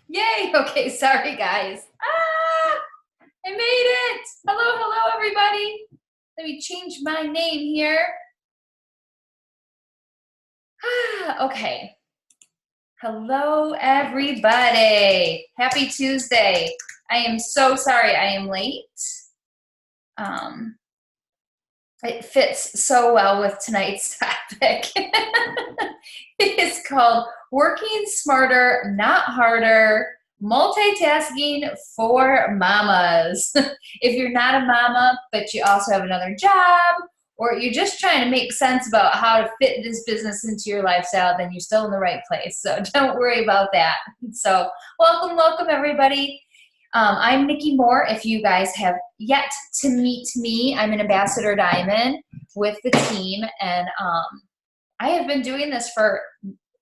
Yay! Okay, sorry guys. I made it! Hello, everybody. Let me change my name here. Okay. Hello, everybody. Happy Tuesday. I am so sorry I am late. It fits so well with tonight's topic. It is called Working Smarter, Not Harder, Multitasking for Mamas. If you're not a mama, but you also have another job, or you're just trying to make sense about how to fit this business into your lifestyle, then you're still in the right place. So don't worry about that. So welcome, everybody. I'm Nikki Moore. If you guys have yet to meet me, I'm an Ambassador Diamond with the team, and I have been doing this for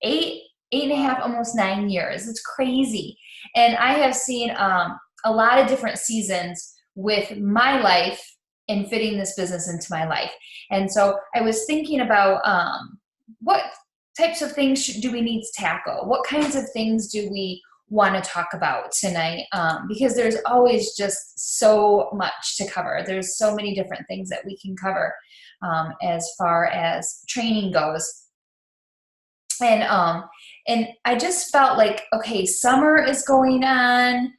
eight and a half, almost 9 years. It's crazy. And I have seen a lot of different seasons with my life and fitting this business into my life. And so I was thinking about what types of things do we need to tackle? What kinds of things do we want to talk about tonight? Because there's always just so much to cover. There's so many different things that we can cover as far as training goes. And I just felt like, okay, summer is going on.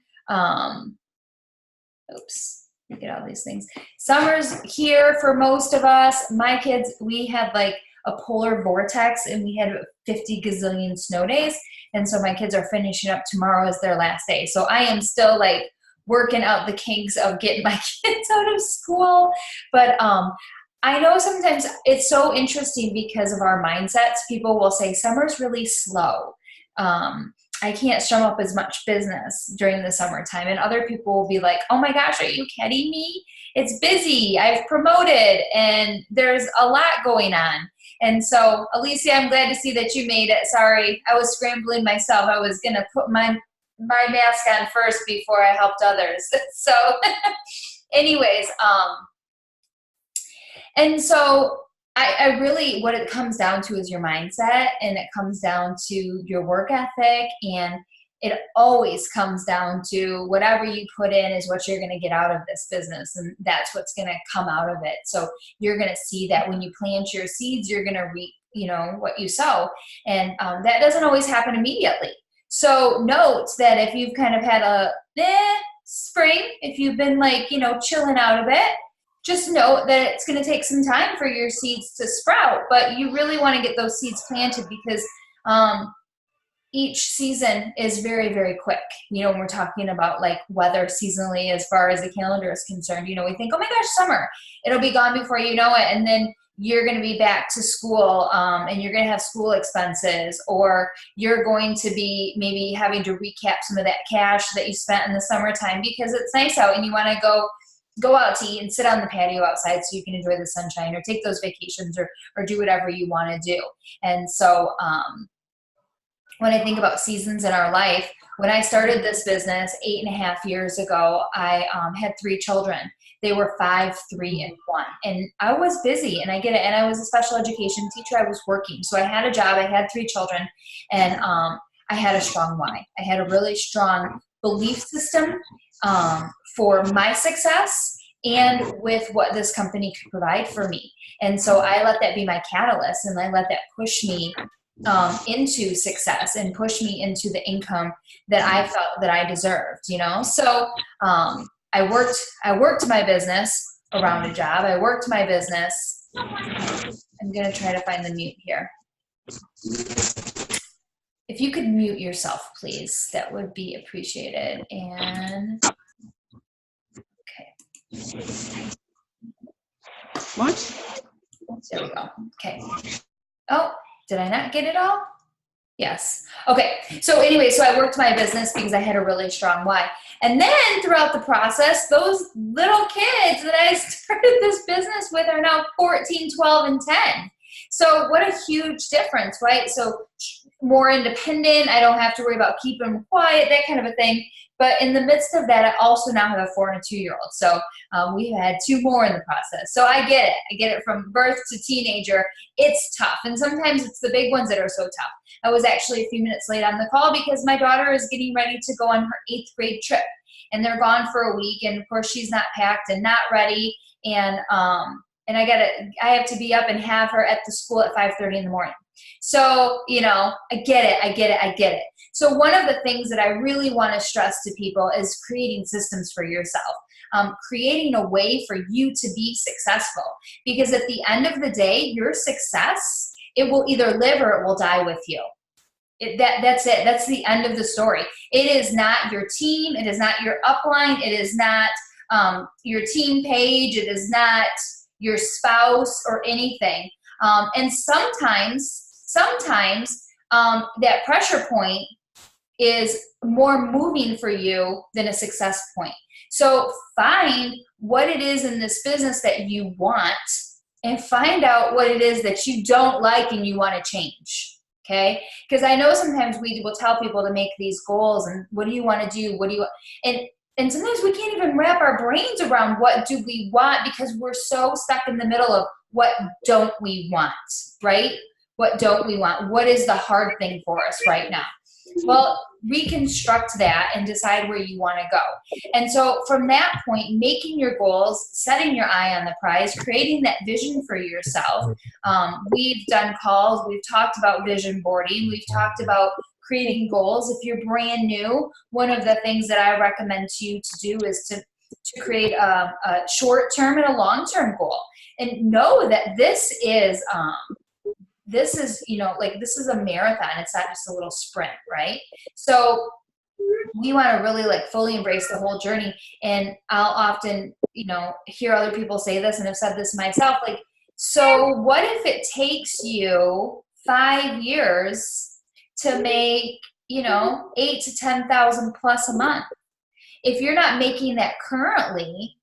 Oops, look at all these things. Summer's here for most of us. My kids, we had like a polar vortex and we had 50 gazillion snow days. And so my kids are finishing up tomorrow as their last day. So I am still like working out the kinks of getting my kids out of school. But I know sometimes it's so interesting because of our mindsets. People will say summer's really slow. I can't strum up as much business during the summertime. And other people will be like, oh my gosh, are you kidding me? It's busy. I've promoted and there's a lot going on. And so, Alicia, I'm glad to see that you made it. Sorry, I was scrambling myself. I was going to put my mask on first before I helped others. So anyways, and so I really, what it comes down to is your mindset, and it comes down to your work ethic, and it always comes down to whatever you put in is what you're going to get out of this business, and that's what's going to come out of it. So you're going to see that when you plant your seeds, you're going to reap, what you sow, and that doesn't always happen immediately. So note that if you've kind of had a spring, if you've been like, chilling out a bit, just note that it's going to take some time for your seeds to sprout, but you really want to get those seeds planted because each season is very, very quick. When we're talking about like weather seasonally, as far as the calendar is concerned, we think, oh my gosh, summer, it'll be gone before you know it. And then you're going to be back to school and you're going to have school expenses, or you're going to be maybe having to recap some of that cash that you spent in the summertime because it's nice out and you want to go out to eat and sit on the patio outside so you can enjoy the sunshine or take those vacations or do whatever you want to do. And so when I think about seasons in our life, when I started this business 8.5 years ago, I had 3 children. They were 5, 3, and 1. And I was busy, and I get it. And I was a special education teacher. I was working. So I had a job. I had 3 children, and I had a strong why. I had a really strong belief system for my success and with what this company could provide for me. And so I let that be my catalyst, and I let that push me into success and push me into the income that I felt that I deserved, So I worked my business around a job. I worked my business. I'm going to try to find the mute here. If you could mute yourself, please, that would be appreciated. And okay. What? There we go. Okay. Oh, did I not get it all? Yes. Okay. So anyway, so I worked my business because I had a really strong why. And then throughout the process, those little kids that I started this business with are now 14, 12, and 10. So what a huge difference, right? So more independent. I don't have to worry about keeping them quiet, that kind of a thing. But in the midst of that, I also now have a 4 and a 2-year-old. So we've had 2 more in the process. So I get it. I get it from birth to teenager. It's tough. And sometimes it's the big ones that are so tough. I was actually a few minutes late on the call because my daughter is getting ready to go on her 8th grade trip. And they're gone for a week. And of course, she's not packed and not ready. And I have to be up and have her at the school at 5:30 in the morning. So, I get it. So one of the things that I really want to stress to people is creating systems for yourself, creating a way for you to be successful. Because at the end of the day, your success, it will either live or it will die with you. That's it. That's the end of the story. It is not your team. It is not your upline. It is not your team page. It is not your spouse or anything. And sometimes that pressure point is more moving for you than a success point. So find what it is in this business that you want and find out what it is that you don't like and you want to change. Okay? Because I know sometimes we will tell people to make these goals and what do you want to do? And sometimes we can't even wrap our brains around what do we want because we're so stuck in the middle of what don't we want, right? What don't we want? What is the hard thing for us right now? Well, reconstruct that and decide where you want to go. And so from that point, making your goals, setting your eye on the prize, creating that vision for yourself. We've done calls. We've talked about vision boarding. We've talked about creating goals. If you're brand new, one of the things that I recommend to you to do is to create a short-term and a long-term goal. And know that this is a marathon. It's not just a little sprint, right? So we want to really fully embrace the whole journey. And I'll often, hear other people say this, and I've said this myself, so what if it takes you 5 years to make, 8 to 10,000 plus a month? If you're not making that currently,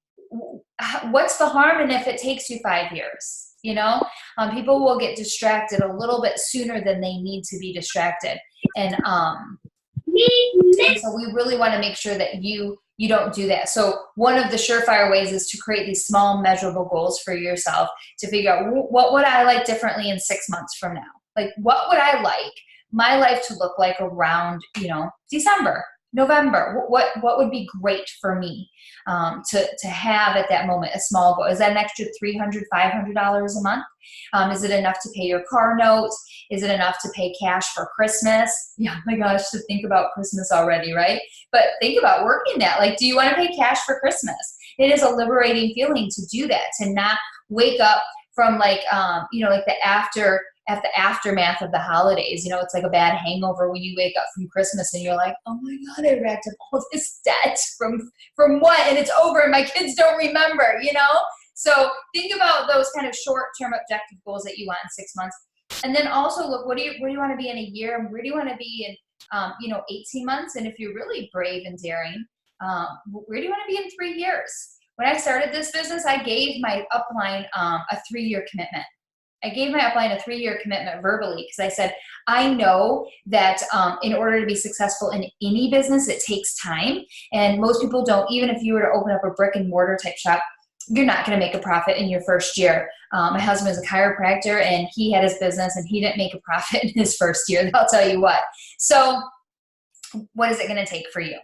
what's the harm in if it takes you 5 years? People will get distracted a little bit sooner than they need to be distracted. And so we really want to make sure that you don't do that. So one of the surefire ways is to create these small measurable goals for yourself to figure out what would I like differently in 6 months from now? What would I like my life to look like around, December, November? What would be great for me to have at that moment? A small goal. Is that an extra $300, $500 a month? Is it enough to pay your car note? Is it enough to pay cash for Christmas? Yeah, my gosh, to think about Christmas already, right? But think about working that. Do you want to pay cash for Christmas? It is a liberating feeling to do that, to not wake up from at the aftermath of the holidays. It's like a bad hangover when you wake up from Christmas and you're like, oh my God, I racked up all this debt from what? And it's over and my kids don't remember, So think about those kind of short-term objective goals that you want in 6 months. And then also look, where do you want to be in a year? And where do you want to be in, 18 months? And if you're really brave and daring, where do you want to be in 3 years? When I started this business, I gave my upline a 3-year commitment. I gave my upline a 3-year commitment verbally because I said, I know that in order to be successful in any business, it takes time. And most people don't. Even if you were to open up a brick and mortar type shop, you're not going to make a profit in your first year. My husband is a chiropractor and he had his business and he didn't make a profit in his first year. I'll tell you what. So what is it going to take for you?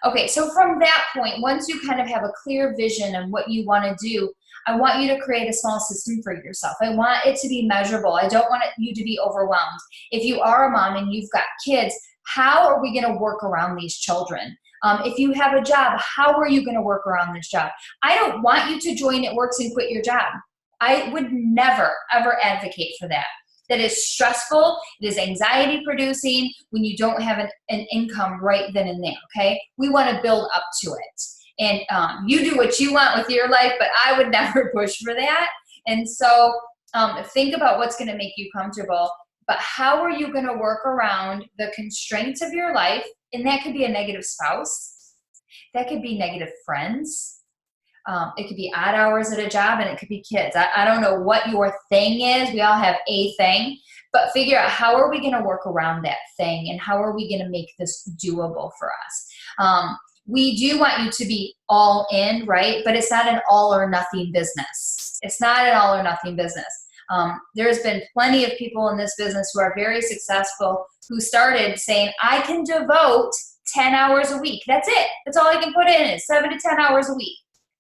Okay, so from that point, once you kind of have a clear vision of what you want to do, I want you to create a small system for yourself. I want it to be measurable. I don't want you to be overwhelmed. If you are a mom and you've got kids, how are we going to work around these children? If you have a job, how are you going to work around this job? I don't want you to join It Works and quit your job. I would never, ever advocate for that. That is stressful. It is anxiety producing when you don't have an income right then and there, okay? We want to build up to it. And you do what you want with your life, but I would never push for that. And so think about what's going to make you comfortable, but how are you going to work around the constraints of your life? And that could be a negative spouse. That could be negative friends. It could be odd hours at a job, and it could be kids. I don't know what your thing is. We all have a thing, but figure out how are we going to work around that thing, and how are we going to make this doable for us. We do want you to be all in, right? But it's not an all or nothing business. It's not an all or nothing business. There's been plenty of people in this business who are very successful who started saying, I can devote 10 hours a week. That's it. That's all I can put in is 7 to 10 hours a week.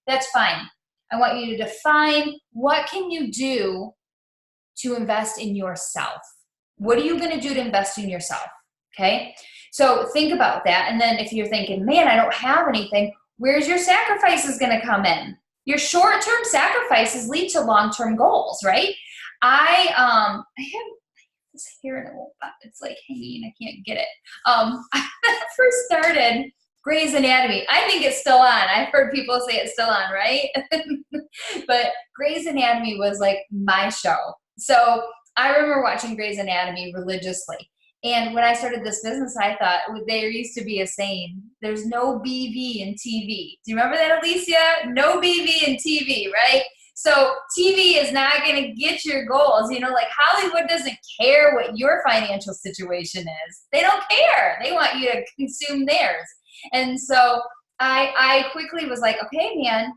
That's fine. I want you to define what can you do to invest in yourself. What are you going to do to invest in yourself? Okay. So think about that. And then if you're thinking, man, I don't have anything, where's your sacrifices going to come in? Your short-term sacrifices lead to long-term goals, right? I have this hair in it's like hanging. I can't get it. I first started Grey's Anatomy. I think it's still on. I've heard people say it's still on, right? But Grey's Anatomy was like my show. So I remember watching Grey's Anatomy religiously. And when I started this business, I thought there used to be a saying, there's no BV in TV. Do you remember that, Alicia? No BV in TV, right? So TV is not going to get your goals. You know, like Hollywood doesn't care what your financial situation is. They don't care. They want you to consume theirs. And so I quickly was like, okay, man,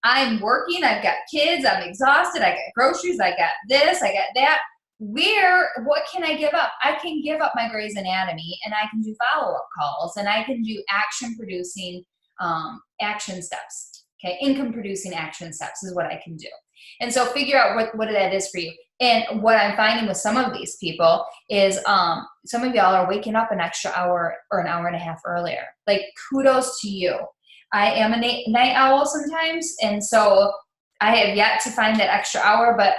I'm working. I've got kids. I'm exhausted. I got groceries. I got this. I got that. What can I give up? I can give up my Grey's Anatomy, and I can do follow-up calls, and I can do action-producing action steps. Okay, income-producing action steps is what I can do. And so figure out what that is for you. And what I'm finding with some of these people is some of y'all are waking up an extra hour or an hour and a half earlier. Like, kudos to you. I am a night owl sometimes, and so I have yet to find that extra hour, but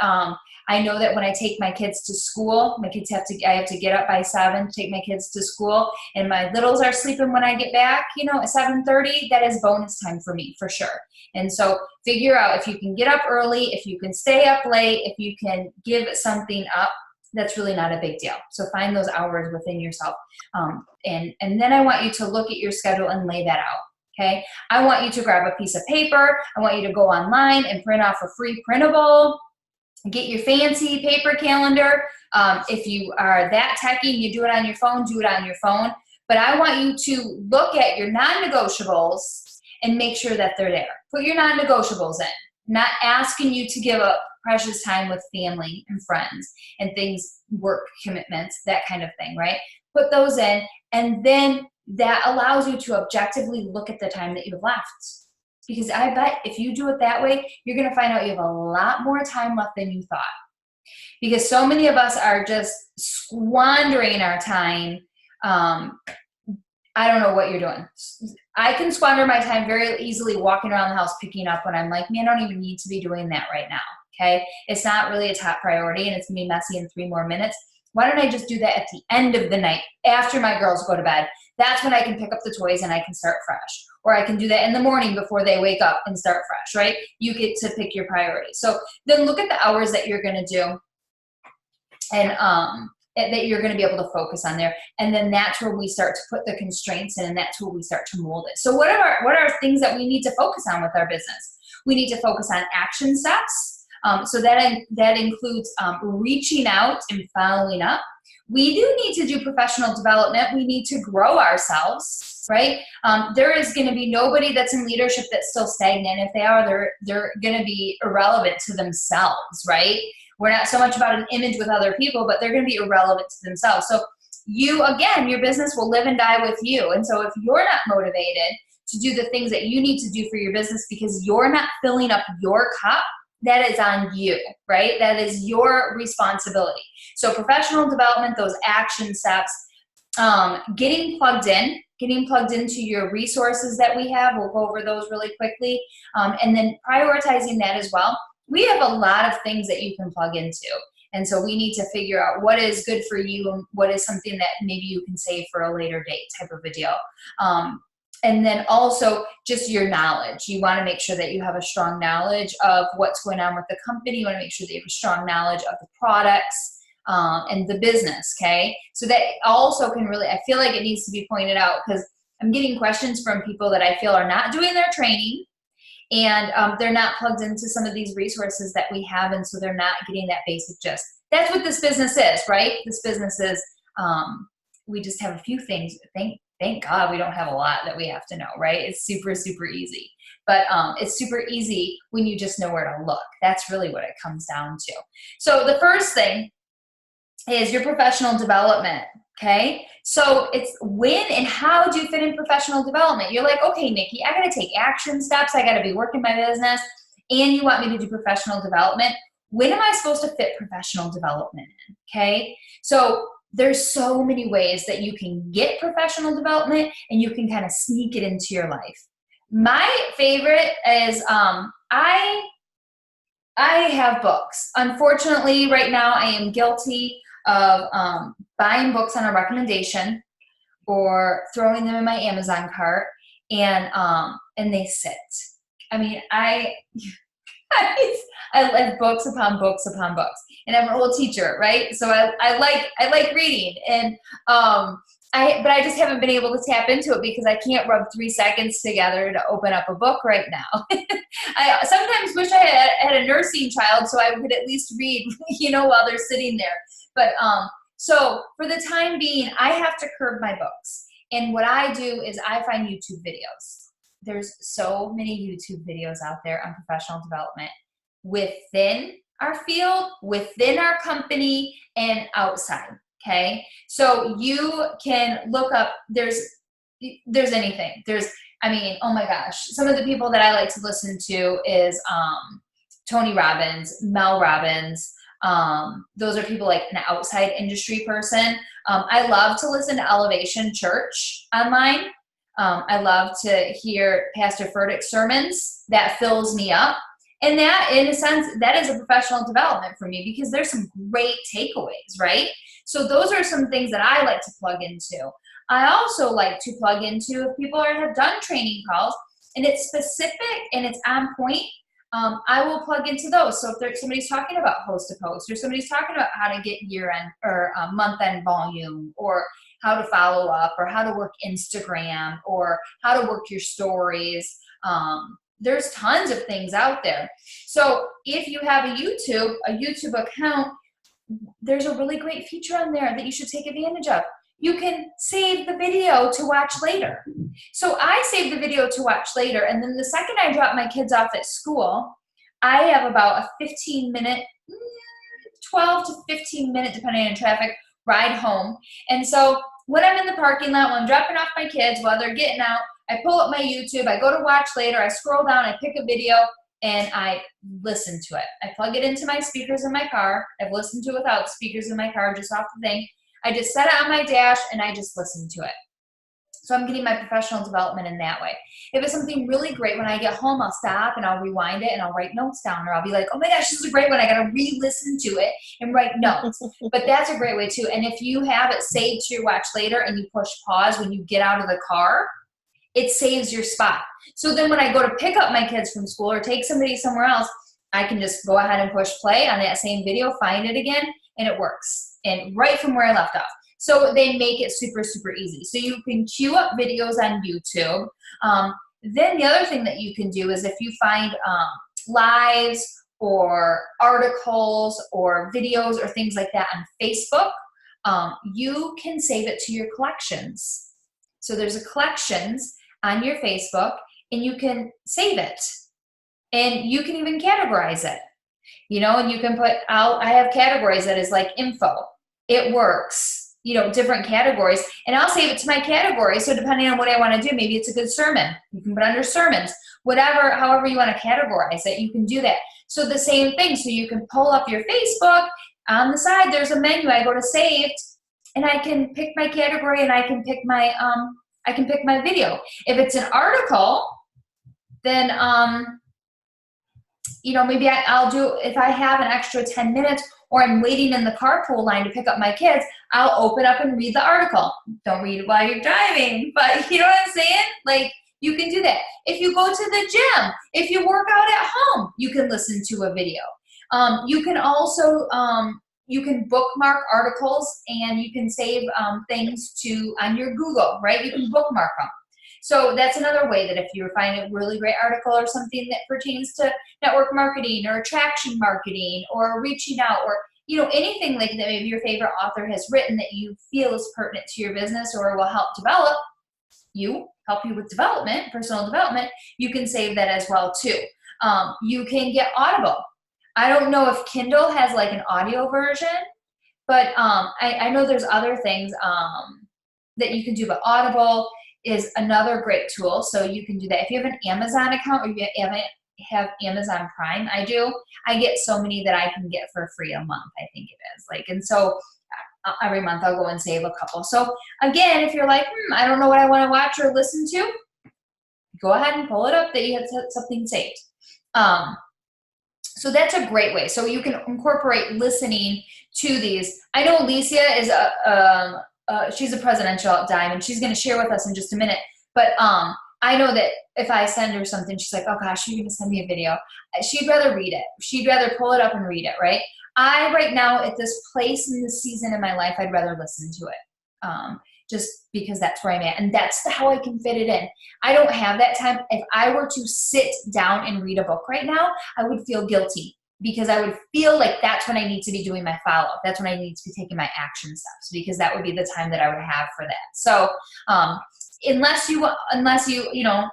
I know that when I take my kids to school, I have to get up by 7 to take my kids to school, and my littles are sleeping when I get back, at 7:30, that is bonus time for me, for sure. And so figure out if you can get up early, if you can stay up late, if you can give something up, that's really not a big deal. So find those hours within yourself. And then I want you to look at your schedule and lay that out. Okay. I want you to grab a piece of paper. I want you to go online and print off a free printable. Get your fancy paper calendar. If you are that techie and you do it on your phone, do it on your phone. But I want you to look at your non-negotiables and make sure that they're there. Put your non-negotiables in. Not asking you to give up precious time with family and friends and things, work commitments, that kind of thing, right? Put those in, and then that allows you to objectively look at the time that you've left. Because I bet if you do it that way, you're going to find out you have a lot more time left than you thought. Because so many of us are just squandering our time. I don't know what you're doing. I can squander my time very easily walking around the house picking up when I'm like, man, I don't even need to be doing that right now. Okay. It's not really a top priority, and it's going to be messy in 3 more minutes. Why don't I just do that at the end of the night after my girls go to bed? That's when I can pick up the toys and I can start fresh. Or I can do that in the morning before they wake up and start fresh, right? You get to pick your priorities. So then look at the hours that you're going to do, and that you're going to be able to focus on there. And then that's where we start to put the constraints in, and that's where we start to mold it. So what are things that we need to focus on with our business? We need to focus on action steps. So that includes reaching out and following up. We do need to do professional development. We need to grow ourselves, right? There is going to be nobody that's in leadership that's still stagnant. If they are, they're going to be irrelevant to themselves, right? We're not so much about an image with other people, but they're going to be irrelevant to themselves. So you, again, your business will live and die with you. And so if you're not motivated to do the things that you need to do for your business because you're not filling up your cup, that is on you, right? That is your responsibility. So professional development, those action steps, getting plugged into your resources that we have. We'll go over those really quickly. And then prioritizing that as well. We have a lot of things that you can plug into. And so we need to figure out what is good for you and what is something that maybe you can save for a later date type of a deal. And then also just your knowledge. You want to make sure that you have a strong knowledge of what's going on with the company. You want to make sure that you have a strong knowledge of the products and the business, okay? So that also can really, I feel like it needs to be pointed out because I'm getting questions from people that I feel are not doing their training and they're not plugged into some of these resources that we have, and so they're not getting that basic gist. That's what this business is, right? This business is, we just have a few things. Thank God we don't have a lot that we have to know, right? It's super, super easy. But it's super easy when you just know where to look. That's really what it comes down to. So the first thing is your professional development, okay? So it's when and how do you fit in professional development? You're like, okay, Nikki, I gotta take action steps. I gotta be working my business, and you want me to do professional development. When am I supposed to fit professional development in, okay? So there's so many ways that you can get professional development, and you can kind of sneak it into your life. My favorite is I have books. Unfortunately, right now I am guilty of buying books on a recommendation or throwing them in my Amazon cart, and they sit. I mean, I have books upon books upon books, and I'm an old teacher, right? So I like reading, and but I just haven't been able to tap into it because I can't rub 3 seconds together to open up a book right now. I sometimes wish I had a nursing child so I could at least read, while they're sitting there. But so for the time being, I have to curb my books. And what I do is I find YouTube videos. There's so many YouTube videos out there on professional development within our field, within our company, and outside. Okay, so you can look up, there's anything. Oh my gosh, some of the people that I like to listen to is Tony Robbins, Mel Robbins. Those are people like an outside industry person. I love to listen to Elevation Church online. I love to hear Pastor Furtick's sermons. That fills me up. And that, in a sense, that is a professional development for me because there's some great takeaways, right? So those are some things that I like to plug into. I also like to plug into if people have done training calls and it's specific and it's on point, I will plug into those. So if somebody's talking about host to post, or somebody's talking about how to get year-end or month-end volume, or how to follow up, or how to work Instagram, or how to work your stories, there's tons of things out there. So if you have a YouTube account, there's a really great feature on there that you should take advantage of. You can save the video to watch later. So I save the video to watch later, and then the second I drop my kids off at school, I have about a 15-minute, 12 to 15 minute, depending on traffic, ride home. And so when I'm in the parking lot, when I'm dropping off my kids, while they're getting out, I pull up my YouTube, I go to watch later, I scroll down, I pick a video, and I listen to it. I plug it into my speakers in my car. I've listened to it without speakers in my car, just off the thing. I just set it on my dash, and I just listen to it. So I'm getting my professional development in that way. If it's something really great, when I get home, I'll stop and I'll rewind it and I'll write notes down, or I'll be like, oh my gosh, this is a great one. I got to re-listen to it and write notes. But that's a great way too. And if you have it saved to your watch later and you push pause when you get out of the car, it saves your spot. So then when I go to pick up my kids from school or take somebody somewhere else, I can just go ahead and push play on that same video, find it again, and it works. And right from where I left off. So they make it super, super easy. So you can queue up videos on YouTube. Then the other thing that you can do is if you find lives or articles or videos or things like that on Facebook, you can save it to your collections. So there's a collections on your Facebook, and you can save it. And you can even categorize it. And you can put out, I have categories that is like info. It works, different categories. And I'll save it to my category. So depending on what I want to do, maybe it's a good sermon. You can put under sermons, however you want to categorize it, you can do that. So the same thing. So you can pull up your Facebook. On the side, there's a menu. I go to saved, and I can pick my category, and I can pick my video. If it's an article, then maybe I'll do, if I have an extra 10 minutes or I'm waiting in the carpool line to pick up my kids, I'll open up and read the article. Don't read it while you're driving, but you know what I'm saying? Like, you can do that. If you go to the gym, if you work out at home, you can listen to a video. You can also, you can bookmark articles, and you can save things on your Google, right? You can bookmark them. So that's another way that if you find a really great article or something that pertains to network marketing or attraction marketing or reaching out or, you know, anything like that maybe your favorite author has written that you feel is pertinent to your business or will help you with development, personal development, you can save that as well too. You can get Audible. I don't know if Kindle has like an audio version, but I know there's other things that you can do, but Audible is another great tool. So you can do that. If you have an Amazon account or you have Amazon Prime, I do, I get so many that I can get for free a month, I think it is. Like, and so every month I'll go and save a couple. So again, if you're like, I don't know what I want to watch or listen to, go ahead and pull it up that you have something saved. So that's a great way. So you can incorporate listening to these. I know Alicia is she's a presidential diamond. She's going to share with us in just a minute. But I know that if I send her something, she's like, oh gosh, you're going to send me a video. She'd rather read it. She'd rather pull it up and read it, right? I, right now, at this place in this season in my life, I'd rather listen to it. Just because that's where I'm at. And that's how I can fit it in. I don't have that time. If I were to sit down and read a book right now, I would feel guilty because I would feel like that's when I need to be doing my follow-up. That's when I need to be taking my action steps because that would be the time that I would have for that. So unless you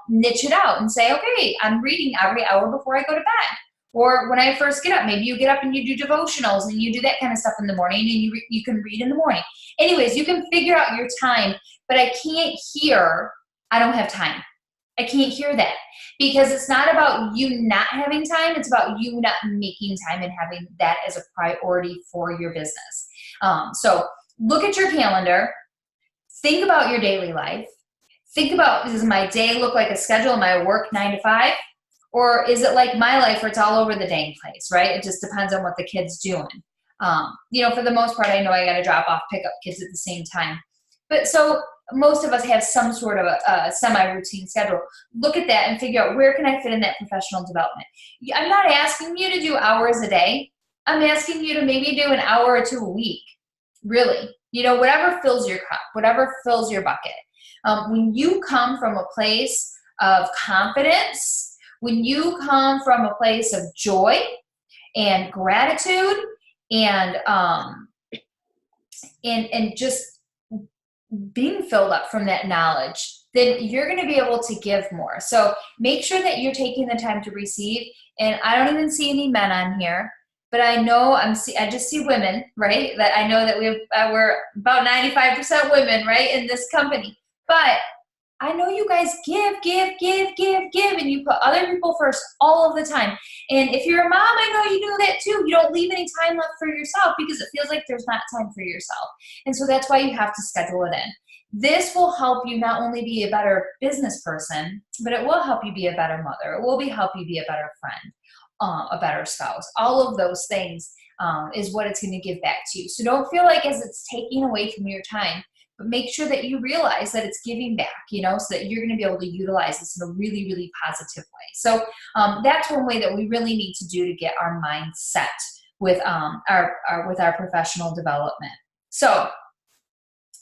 niche it out and say, okay, I'm reading every hour before I go to bed. Or when I first get up, maybe you get up and you do devotionals and you do that kind of stuff in the morning and you can read in the morning. Anyways, you can figure out your time, but I don't have time. I can't hear that because it's not about you not having time. It's about you not making time and having that as a priority for your business. So look at your calendar, think about your daily life, think about, does my day look like a schedule? Am I work 9 to 5? Or is it like my life where it's all over the dang place, right? It just depends on what the kid's doing. For the most part, I know I got to drop off, pick up kids at the same time. But so most of us have some sort of a semi-routine schedule. Look at that and figure out where can I fit in that professional development. I'm not asking you to do hours a day. I'm asking you to maybe do an hour or two a week, really. Whatever fills your cup, whatever fills your bucket. When you come from a place of confidence, when you come from a place of joy and gratitude and just being filled up from that knowledge, then you're going to be able to give more. So make sure that you're taking the time to receive. And I don't even see any men on here, but I know I just see women, right? That I know that we're about 95% women, right, in this company. But I know you guys give, and you put other people first all of the time. And if you're a mom, I know you do that too. You don't leave any time left for yourself because it feels like there's not time for yourself. And so that's why you have to schedule it in. This will help you not only be a better business person, but it will help you be a better mother. It will help you be a better friend, a better spouse. All of those things is what it's going to give back to you. So don't feel like as it's taking away from your time, but make sure that you realize that it's giving back, so that you're going to be able to utilize this in a really, really positive way. So that's one way that we really need to do to get our mind set with our professional development. So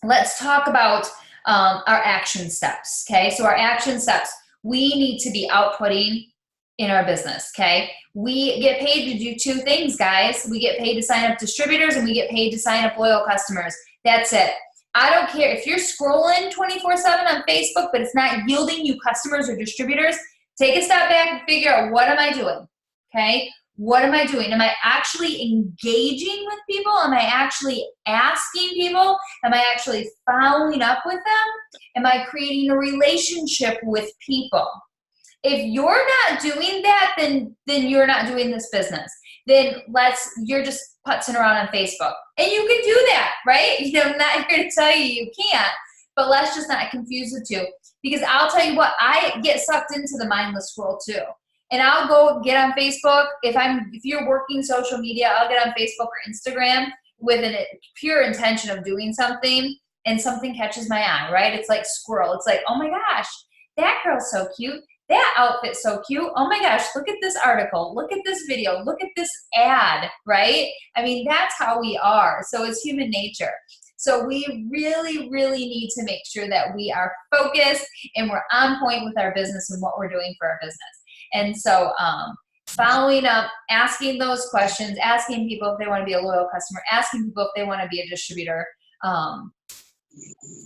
let's talk about our action steps. Okay, so our action steps, we need to be outputting in our business. Okay, we get paid to do two things, guys. We get paid to sign up distributors and we get paid to sign up loyal customers. That's it. I don't care if you're scrolling 24/7 on Facebook, but it's not yielding you customers or distributors. Take a step back and figure out, what am I doing? Okay, what am I doing? Am I actually engaging with people? Am I actually asking people? Am I actually following up with them? Am I creating a relationship with people? If you're not doing that, then you're not doing this business. Then you're just putzing around on Facebook. And you can do that, right? I'm not here to tell you can't, but let's just not confuse the two. Because I'll tell you what, I get sucked into the mindless scroll too. And I'll go get on Facebook. If you're working social media, I'll get on Facebook or Instagram with a pure intention of doing something, and something catches my eye, right? It's like squirrel. It's like, oh my gosh, that girl's so cute. That outfit's so cute. Oh my gosh, look at this article. Look at this video. Look at this ad, right? I mean, that's how we are. So it's human nature. So we really, really need to make sure that we are focused and we're on point with our business and what we're doing for our business. And so following up, asking those questions, asking people if they want to be a loyal customer, asking people if they want to be a distributor,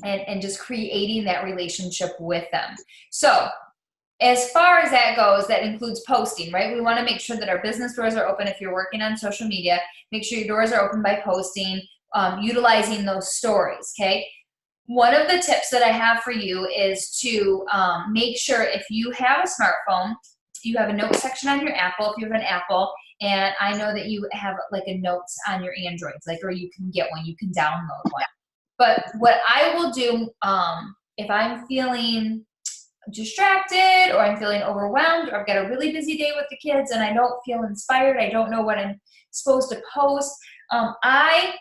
and just creating that relationship with them. So as far as that goes, that includes posting, right? We want to make sure that our business doors are open. If you're working on social media, make sure your doors are open by posting, utilizing those stories, okay? One of the tips that I have for you is to make sure if you have a smartphone, you have a note section on your Apple, if you have an Apple, and I know that you have like a notes on your Androids, like, or you can get one, you can download one. But what I will do, if I'm feeling distracted or I'm feeling overwhelmed or I've got a really busy day with the kids and I don't feel inspired, I don't know what I'm supposed to post, I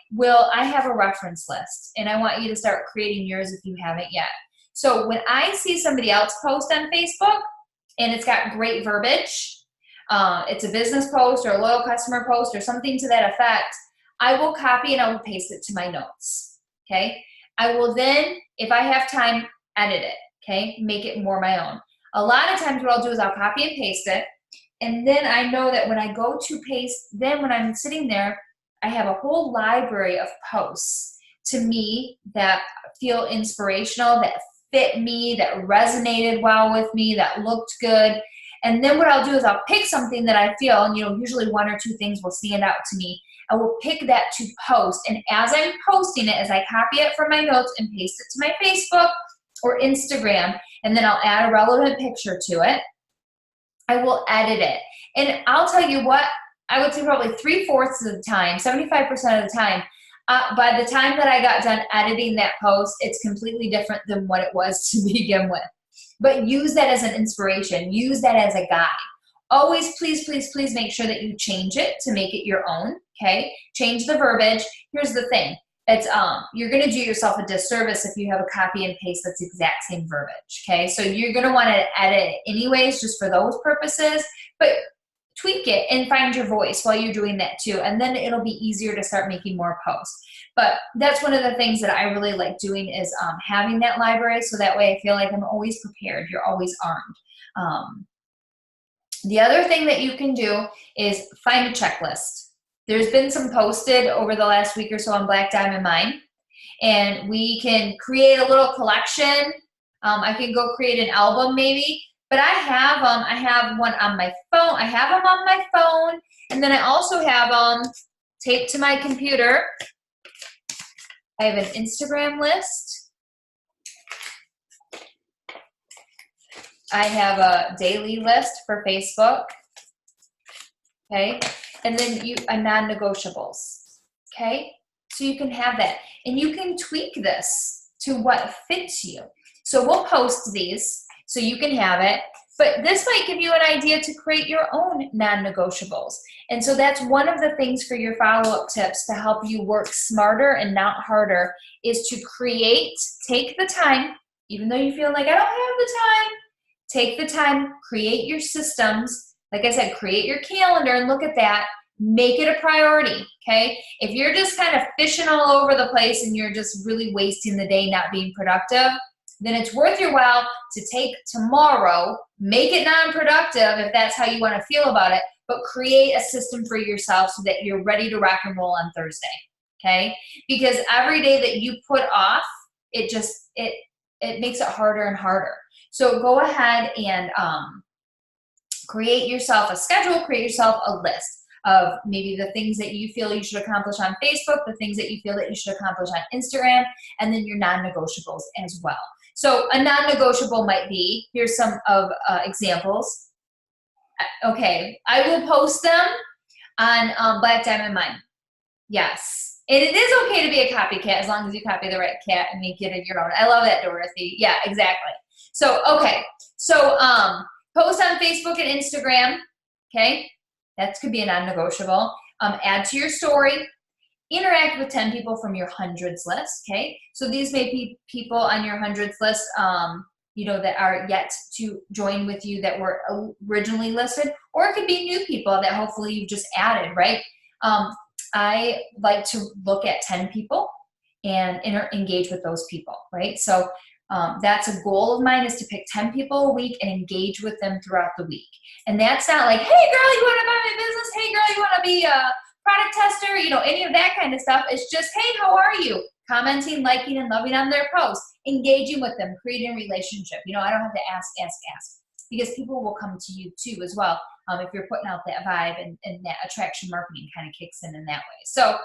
have a reference list, and I want you to start creating yours if you haven't yet. So when I see somebody else post on Facebook and it's got great verbiage, it's a business post or a loyal customer post or something to that effect, I will copy and I will paste it to my notes, okay? I will then, if I have time, edit it. Okay, make it more my own. A lot of times what I'll do is I'll copy and paste it, and then I know that when I go to paste, then when I'm sitting there, I have a whole library of posts to me that feel inspirational, that fit me, that resonated well with me, that looked good. And then what I'll do is I'll pick something that I feel, and usually one or two things will stand out to me. I will pick that to post, and as I'm posting it, as I copy it from my notes and paste it to my Facebook or Instagram, and then I'll add a relevant picture to it, I will edit it. And I'll tell you what, I would say probably 3/4 of the time, 75% of the time, by the time that I got done editing that post, it's completely different than what it was to begin with. But use that as an inspiration. Use that as a guide. Always, please, please, please make sure that you change it to make it your own, okay? Change the verbiage. Here's the thing. It's you're going to do yourself a disservice if you have a copy and paste that's exact same verbiage, okay? So you're going to want to edit it anyways just for those purposes, but tweak it and find your voice while you're doing that too, and then it'll be easier to start making more posts. But that's one of the things that I really like doing is having that library, so that way I feel like I'm always prepared. You're always armed. The other thing that you can do is find a checklist. There's been some posted over the last week or so on Black Diamond Mine, and we can create a little collection. I can go create an album maybe, but I have one on my phone. I have them on my phone, and then I also have them taped to my computer. I have an Instagram list. I have a daily list for Facebook. Okay. And then a non-negotiables, okay? So you can have that. And you can tweak this to what fits you. So we'll post these so you can have it, but this might give you an idea to create your own non-negotiables. And so that's one of the things for your follow-up tips to help you work smarter and not harder is to take the time, even though you feel like I don't have the time, take the time, create your systems. Like I said, create your calendar and look at that. Make it a priority, okay? If you're just kind of fishing all over the place and you're just really wasting the day not being productive, then it's worth your while to take tomorrow, make it non-productive if that's how you want to feel about it, but create a system for yourself so that you're ready to rock and roll on Thursday, okay? Because every day that you put off, it makes it harder and harder. So go ahead and create yourself a schedule, create yourself a list of maybe the things that you feel you should accomplish on Facebook, the things that you feel that you should accomplish on Instagram, and then your non-negotiables as well. So a non-negotiable might be, here's some of examples. Okay, I will post them on Black Diamond Mine. Yes. And it is okay to be a copycat as long as you copy the right cat and make it your own. I love that, Dorothy. Yeah, exactly. So, okay. So, post on Facebook and Instagram, okay? That could be a non-negotiable. Add to your story. Interact with 10 people from your hundreds list, okay? So these may be people on your hundreds list, that are yet to join with you that were originally listed, or it could be new people that hopefully you've just added, right? I like to look at 10 people and engage with those people, right? So that's a goal of mine, is to pick 10 people a week and engage with them throughout the week. And that's not like, hey girl, you want to buy my business? Hey girl, you want to be a product tester? You know, any of that kind of stuff. It's just, hey, how are you? Commenting, liking, and loving on their posts, engaging with them, creating a relationship. You know, I don't have to ask, because people will come to you too as well, if you're putting out that vibe, and that attraction marketing kind of kicks in that way. So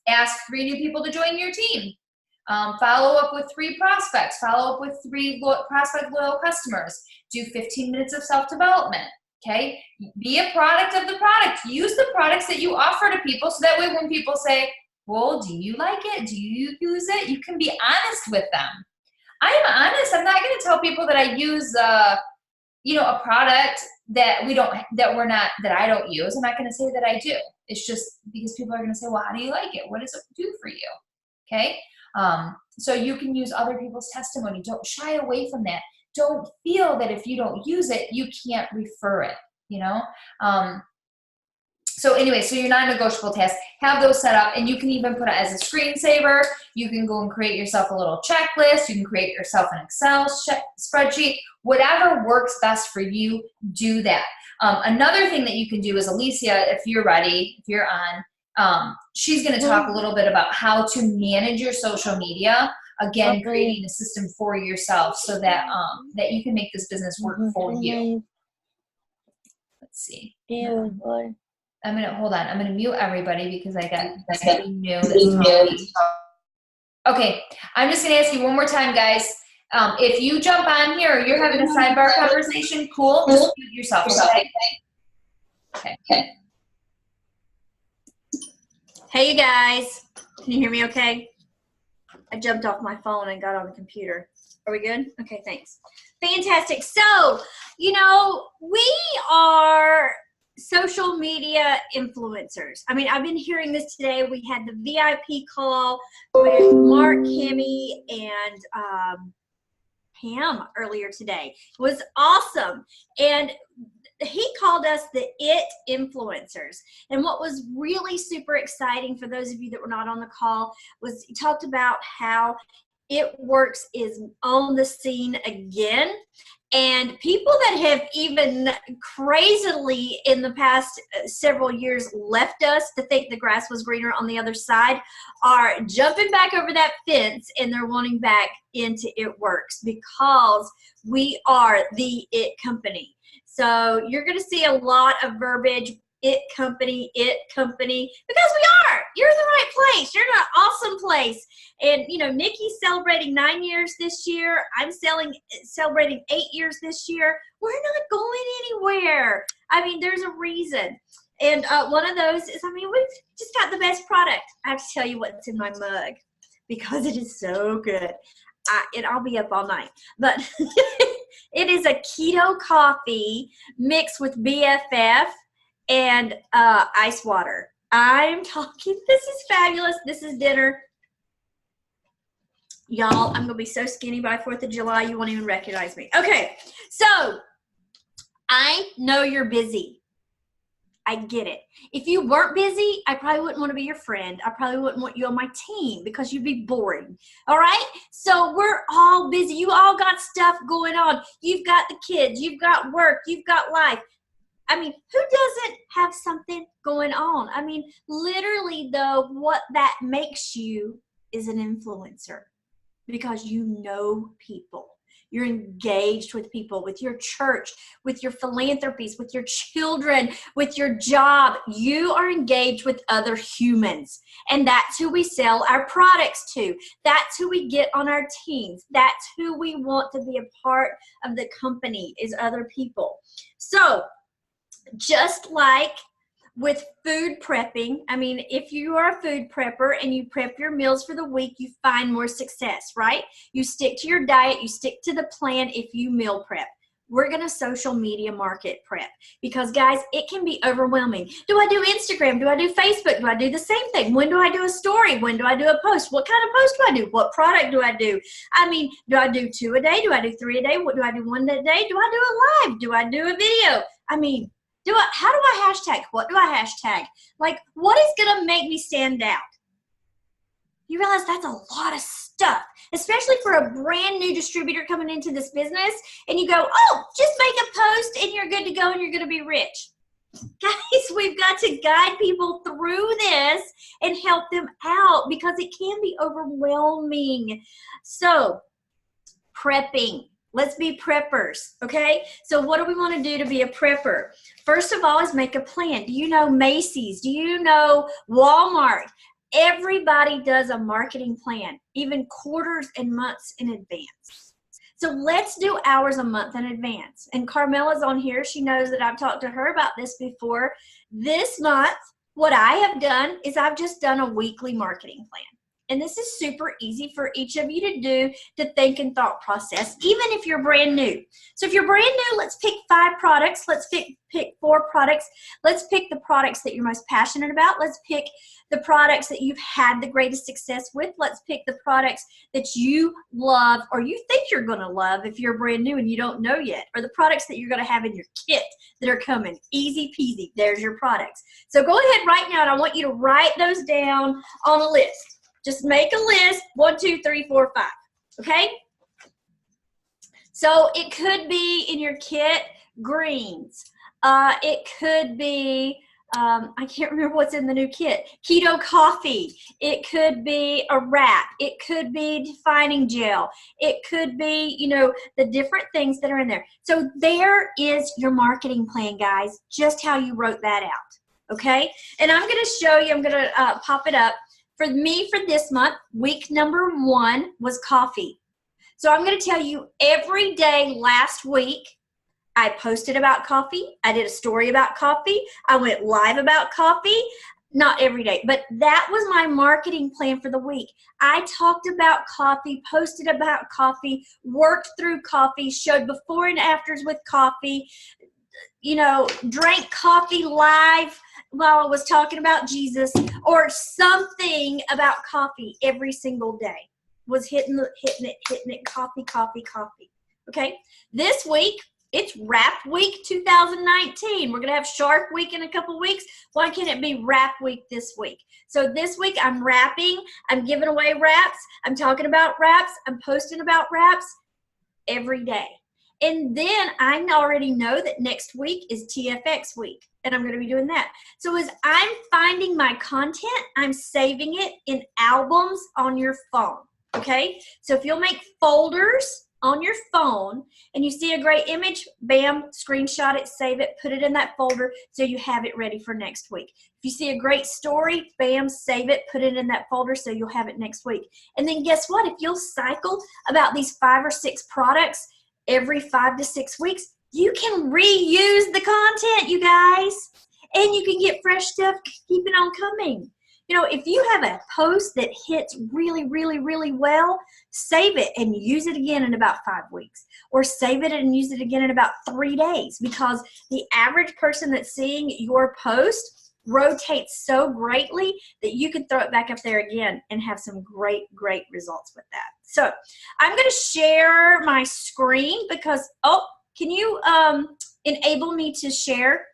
ask 3 new people to join your team. Follow up with 3 prospects. Follow up with 3 prospect loyal customers. Do 15 minutes of self-development. Okay? Be a product of the product. Use the products that you offer to people, so that way when people say, well, do you like it? Do you use it? You can be honest with them. I'm honest. I'm not going to tell people that I use, you know, a product that I don't use. I'm not going to say that I do. It's just because people are going to say, well, how do you like it? What does it do for you? Okay. So you can use other people's testimony. Don't shy away from that. Don't feel that if you don't use it, you can't refer it, you know? So anyway, so your non-negotiable tasks, have those set up, and you can even put it as a screensaver. You can go and create yourself a little checklist. You can create yourself an Excel spreadsheet. Whatever works best for you, do that. Another thing that you can do is, Alicia, if you're ready, if you're on, she's going to talk a little bit about how to manage your social media. Again, creating a system for yourself, so that that you can make this business work for you. Let's see. I'm gonna mute everybody because I got somebody new that's talking. Okay, I'm just gonna ask you one more time, guys. If you jump on here, or you're having a sidebar conversation, cool. Just mute yourself. Okay. Okay. Hey, you guys. Can you hear me okay? I jumped off my phone and got on the computer. Are we good? Okay, thanks. Fantastic. So, you know, we are social media influencers. I mean, I've been hearing this today. We had the VIP call with Mark, Kimmy, and Pam earlier today. It was awesome. And he called us the IT influencers. And what was really super exciting for those of you that were not on the call was he talked about how It Works is on the scene again. And people that have even crazily in the past several years left us to think the grass was greener on the other side are jumping back over that fence, and they're wanting back into It Works, because we are the IT company. So you're going to see a lot of verbiage, IT company, because we are. You're in the right place. You're in an awesome place. And, you know, Nikki's celebrating 9 years this year. I'm celebrating 8 years this year. We're not going anywhere. I mean, there's a reason. And one of those is, I mean, we've just got the best product. I have to tell you what's in my mug, because it is so good. And I'll be up all night. But it is a keto coffee mixed with BFF and ice water. I'm talking, this is fabulous. This is dinner. Y'all, I'm going to be so skinny by 4th of July, you won't even recognize me. Okay, so I know you're busy. I get it. If you weren't busy, I probably wouldn't want to be your friend. I probably wouldn't want you on my team, because you'd be boring. All right? So we're all busy. You all got stuff going on. You've got the kids. You've got work. You've got life. I mean, who doesn't have something going on? I mean, literally, though, what that makes you is an influencer, because you know people. You're engaged with people, with your church, with your philanthropies, with your children, with your job. You are engaged with other humans. And that's who we sell our products to. That's who we get on our teams. That's who we want to be a part of the company, is other people. So just like with food prepping, I mean, if you are a food prepper and you prep your meals for the week, you find more success, right? You stick to your diet, you stick to the plan if you meal prep. We're going to social media market prep, because, guys, it can be overwhelming. Do I do Instagram? Do I do Facebook? Do I do the same thing? When do I do a story? When do I do a post? What kind of post do I do? What product do I do? I mean, do I do 2 a day? Do I do 3 a day? What do I do 1 a day? Do I do a live? Do I do a video? I mean, how do I hashtag? What do I hashtag? Like, what is going to make me stand out? You realize that's a lot of stuff, especially for a brand new distributor coming into this business. And you go, oh, just make a post and you're good to go and you're going to be rich. Guys, we've got to guide people through this and help them out because it can be overwhelming. So, prepping. Let's be preppers, okay? So what do we want to do to be a prepper? First of all is make a plan. Do you know Macy's? Do you know Walmart? Everybody does a marketing plan, even quarters and months in advance. So let's do ours a month in advance. And Carmela's on here. She knows that I've talked to her about this before. This month, what I have done is I've just done a weekly marketing plan. And this is super easy for each of you to do, to think and thought process, even if you're brand new. So if you're brand new, let's pick 5 products. Let's pick 4 products. Let's pick the products that you're most passionate about. Let's pick the products that you've had the greatest success with. Let's pick the products that you love or you think you're going to love if you're brand new and you don't know yet, or the products that you're going to have in your kit that are coming. Easy peasy. There's your products. So go ahead right now, and I want you to write those down on a list. Just make a list, 1, 2, 3, 4, 5, okay? So it could be in your kit, greens. It could be, I can't remember what's in the new kit, keto coffee. It could be a wrap. It could be defining gel. It could be, you know, the different things that are in there. So there is your marketing plan, guys, just how you wrote that out, okay? And I'm going to show you, I'm going to pop it up. For me, for this month, week number 1 was coffee. So I'm going to tell you every day last week, I posted about coffee. I did a story about coffee. I went live about coffee. Not every day, but that was my marketing plan for the week. I talked about coffee, posted about coffee, worked through coffee, showed before and afters with coffee, you know, drank coffee live while I was talking about Jesus, or something about coffee every single day. Was hitting it, coffee. Okay, this week, it's Wrap Week 2019. We're going to have Sharp Week in a couple weeks. Why can't it be Wrap Week this week? So this week, I'm wrapping. I'm giving away wraps. I'm talking about wraps. I'm posting about wraps every day. And then I already know that next week is TFX week, and I'm going to be doing that. So as I'm finding my content, I'm saving it in albums on your phone, okay? So if you'll make folders on your phone and you see a great image, bam, screenshot it, save it, put it in that folder so you have it ready for next week. If you see a great story, bam, save it, put it in that folder so you'll have it next week. And then guess what? If you'll cycle about these 5 or 6 products every 5 to 6 weeks, you can reuse the content, you guys, and you can get fresh stuff, keep it on coming. You know, if you have a post that hits really, really, really well, save it and use it again in about 5 weeks, or save it and use it again in about 3 days, because the average person that's seeing your post rotates so greatly that you can throw it back up there again and have some great, great results with that. So I'm going to share my screen because, oh, can you enable me to share?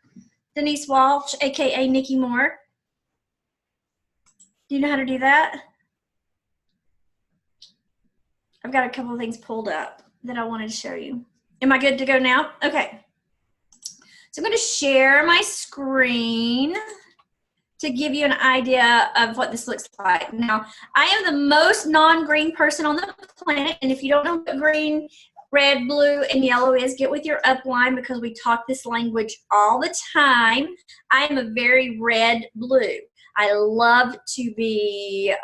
Denise Walsh, aka Nikki Moore. Do you know how to do that? I've got a couple of things pulled up that I wanted to show you. Am I good to go now? Okay. So I'm going to share my screen to give you an idea of what this looks like. Now, I am the most non-green person on the planet, and if you don't know what green, red, blue, and yellow is, get with your upline because we talk this language all the time. I am a very red-blue. I love to be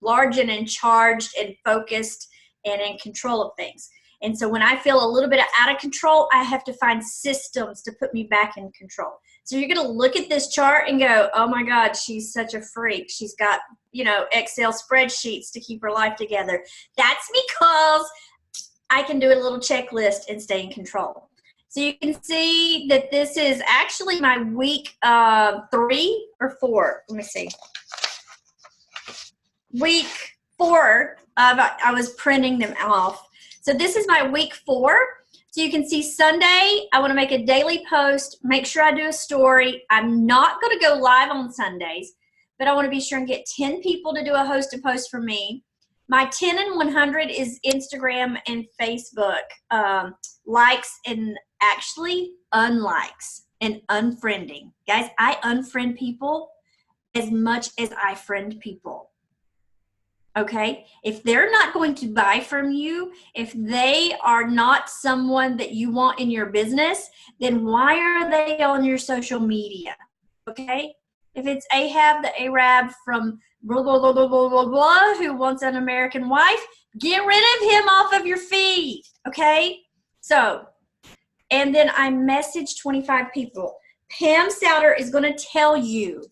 large and in charge and focused and in control of things. And so when I feel a little bit out of control, I have to find systems to put me back in control. So you're going to look at this chart and go, oh my God, she's such a freak. She's got, you know, Excel spreadsheets to keep her life together. That's because I can do a little checklist and stay in control. So you can see that this is actually my week 3 or 4. Let me see. Week 4, I was printing them off. So this is my week 4. So you can see Sunday, I want to make a daily post, make sure I do a story. I'm not going to go live on Sundays but I want to be sure and get 10 people to do a host a post for me. My 10 and 100 is Instagram and Facebook likes and actually unlikes and unfriending. Guys, I unfriend people as much as I friend people. Okay? If they're not going to buy from you, if they are not someone that you want in your business, then why are they on your social media? Okay? If it's Ahab, the Arab from blah, blah, blah, blah, blah, blah, blah, who wants an American wife, get rid of him off of your feed. Okay? So, and then I messaged 25 people. Pam Souter is going to tell you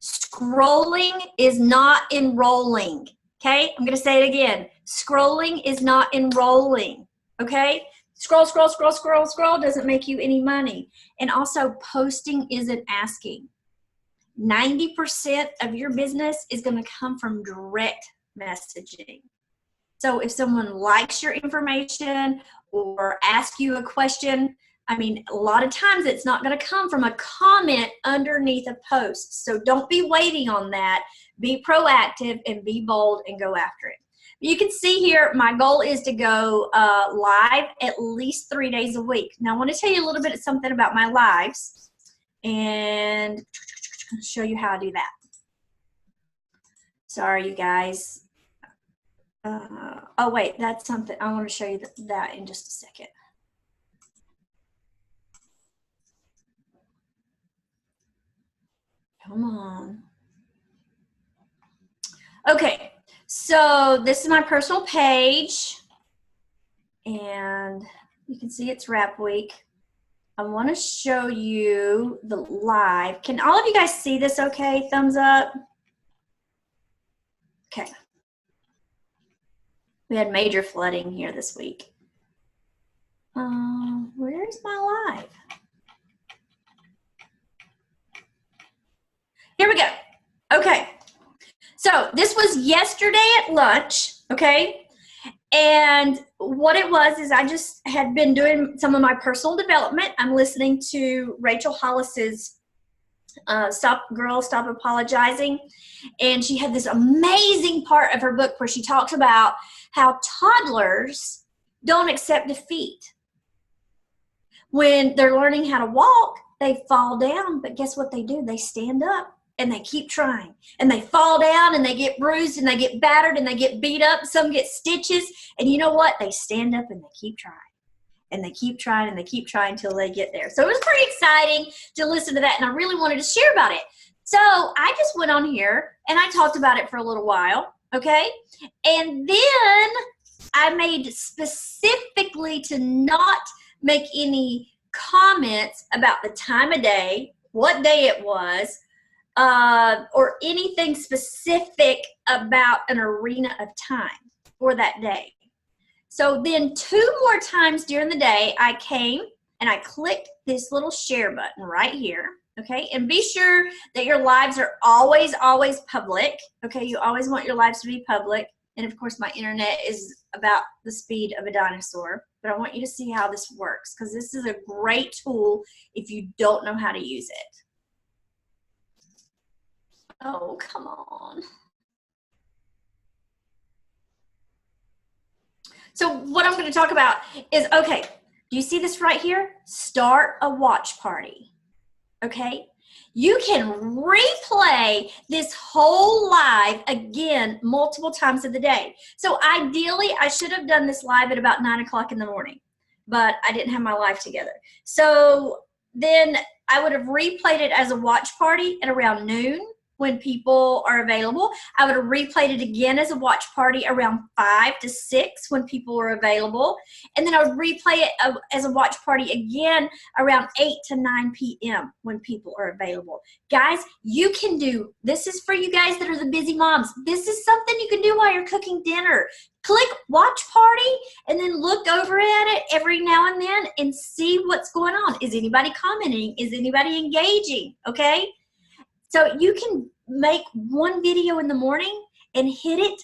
scrolling is not enrolling. Okay? I'm going to say it again. Scrolling is not enrolling. Okay? Scroll, scroll, scroll, scroll, scroll doesn't make you any money. And also, posting isn't asking. 90% of your business is going to come from direct messaging. So if someone likes your information or asks you a question, I mean, a lot of times it's not going to come from a comment underneath a post. So don't be waiting on that. Be proactive and be bold and go after it. You can see here, my goal is to go live at least 3 days a week. Now, I want to tell you a little bit of something about my lives and show you how I do that. Sorry, you guys. Oh, wait, that's something. I want to show you that in just a second. Come on. Okay, so this is my personal page, and you can see it's wrap week. I want to show you the live. Can all of you guys see this okay? Thumbs up. Okay. We had major flooding here this week. Where's my live? Here we go. Okay. So this was yesterday at lunch, okay? And what it was is I just had been doing some of my personal development. I'm listening to Rachel Hollis's Stop Apologizing. And she had this amazing part of her book where she talks about how toddlers don't accept defeat. When they're learning how to walk, they fall down, but guess what they do? They stand up and they keep trying. And they fall down and they get bruised and they get battered and they get beat up. Some get stitches. And you know what? They stand up and they keep trying. And they keep trying and they keep trying until they get there. So it was pretty exciting to listen to that, and I really wanted to share about it. So I just went on here and I talked about it for a little while, okay? And then I made specifically to not make any comments about the time of day, what day it was, or anything specific about an arena of time for that day. So then 2 more times during the day, I came and I clicked this little share button right here, okay? And be sure that your lives are always, always public, okay? You always want your lives to be public. And of course, my internet is about the speed of a dinosaur, but I want you to see how this works because this is a great tool if you don't know how to use it. Oh, come on. So what I'm going to talk about is, okay, do you see this right here? Start a watch party, okay? You can replay this whole live again multiple times of the day. So ideally, I should have done this live at about 9 o'clock in the morning, but I didn't have my live together. So then I would have replayed it as a watch party at around noon when people are available. I would have replayed it again as a watch party around 5 to 6 when people are available. And then I would replay it as a watch party again around 8 to 9 p.m. when people are available. Guys, you can do, this is for you guys that are the busy moms. This is something you can do while you're cooking dinner. Click watch party and then look over at it every now and then and see what's going on. Is anybody commenting? Is anybody engaging? Okay? So you can make one video in the morning and hit it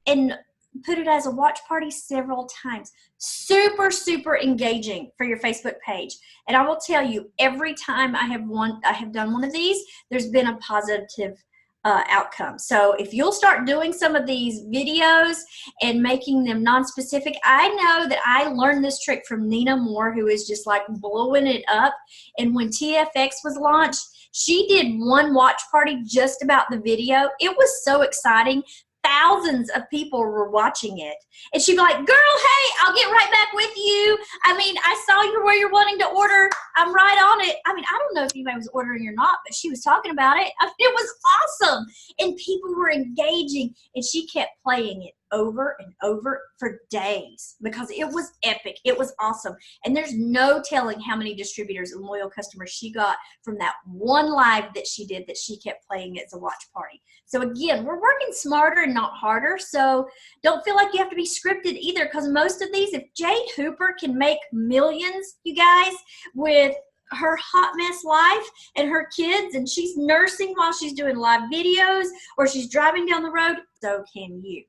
and put it as a watch party several times. Super, super engaging for your Facebook page. And I will tell you, every time I have done one of these, there's been a positive outcome. So if you'll start doing some of these videos and making them non-specific, I know that I learned this trick from Nina Moore, who is just like blowing it up. And when TFX was launched, she did one watch party just about the video. It was so exciting. Thousands of people were watching it. And she'd be like, girl, hey, I'll get right back with you. I mean, I saw you where you're wanting to order. I'm right on it. I mean, I don't know if anybody was ordering or not, but she was talking about it. I mean, it was awesome. And people were engaging, and she kept playing it over and over for days because it was epic. It was awesome. And there's no telling how many distributors and loyal customers she got from that one live that she did that she kept playing it as a watch party. So again, we're working smarter and not harder. So don't feel like you have to be scripted either, because most of these, if Jade Hooper can make millions, you guys, with her hot mess life and her kids, and she's nursing while she's doing live videos, or she's driving down the road, so can you.